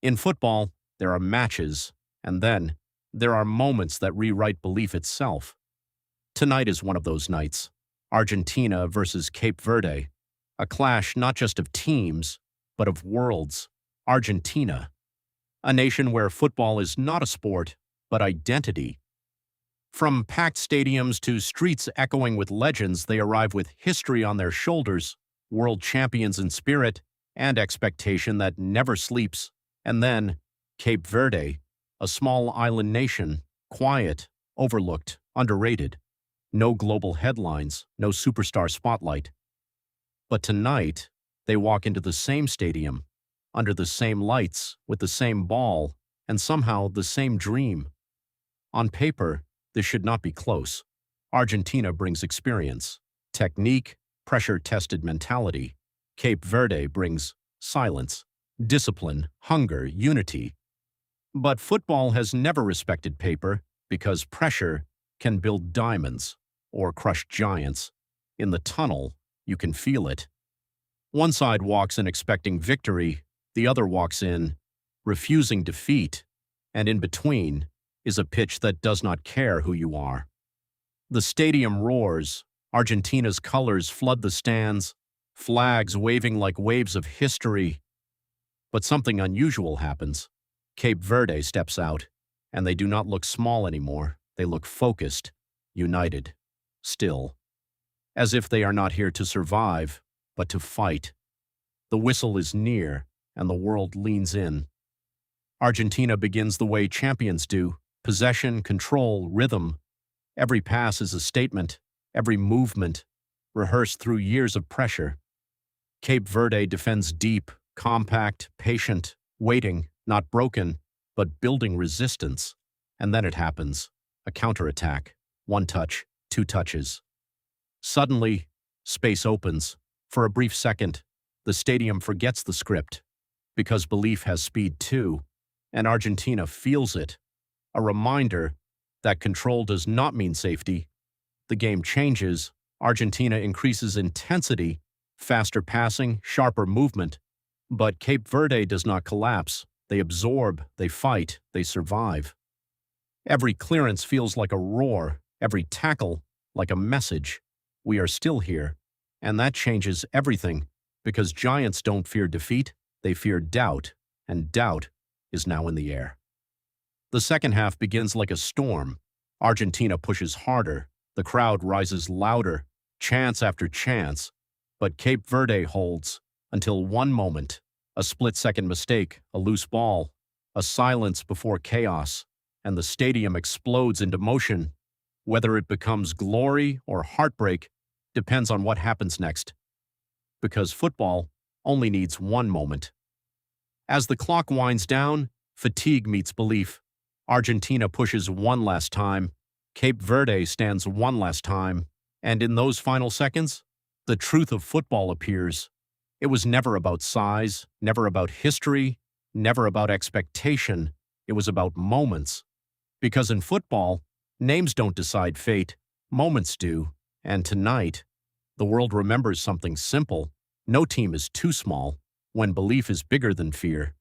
In football, there are matches, and then there are moments that rewrite belief itself. Tonight is one of those nights. Argentina versus Cape Verde. A clash not just of teams, but of worlds. Argentina, a nation where football is not a sport, but identity. From packed stadiums to streets echoing with legends, they arrive with history on their shoulders, world champions in spirit, and expectation that never sleeps. And then, Cape Verde, a small island nation, quiet, overlooked, underrated. No global headlines, no superstar spotlight. But tonight, they walk into the same stadium, under the same lights, with the same ball, and somehow the same dream. On paper, this should not be close. Argentina brings experience, technique, pressure-tested mentality. Cape Verde brings silence, discipline, hunger, unity. But football has never respected paper because pressure can build diamonds or crush giants. In the tunnel, you can feel it. One side walks in expecting victory, the other walks in refusing defeat, and in between is a pitch that does not care who you are. The stadium roars, Argentina's colors flood the stands, flags waving like waves of history. But something unusual happens. Cape Verde steps out, and they do not look small anymore. They look focused, united, still, as if they are not here to survive, but to fight. The whistle is near, and the world leans in. Argentina begins the way champions do: possession, control, rhythm. Every pass is a statement, every movement, rehearsed through years of pressure. Cape Verde defends deep, compact, patient, waiting, not broken, but building resistance. And then it happens. A counterattack. One touch, two touches. Suddenly, space opens. For a brief second, the stadium forgets the script, because belief has speed too, and Argentina feels it. A reminder that control does not mean safety. The game changes. Argentina increases intensity, faster passing, sharper movement. But Cape Verde does not collapse. They absorb, they fight, they survive. Every clearance feels like a roar, every tackle like a message. We are still here, and that changes everything, because giants don't fear defeat, they fear doubt, and doubt is now in the air. The second half begins like a storm. Argentina pushes harder, the crowd rises louder, chance after chance, but Cape Verde holds until one moment, a split-second mistake, a loose ball, a silence before chaos, and the stadium explodes into motion. Whether it becomes glory or heartbreak depends on what happens next, because football only needs one moment. As the clock winds down, fatigue meets belief. Argentina pushes one last time, Cape Verde stands one last time, and in those final seconds, the truth of football appears. It was never about size, never about history, never about expectation. It was about moments. Because in football, names don't decide fate, moments do. And tonight, the world remembers something simple. No team is too small when belief is bigger than fear.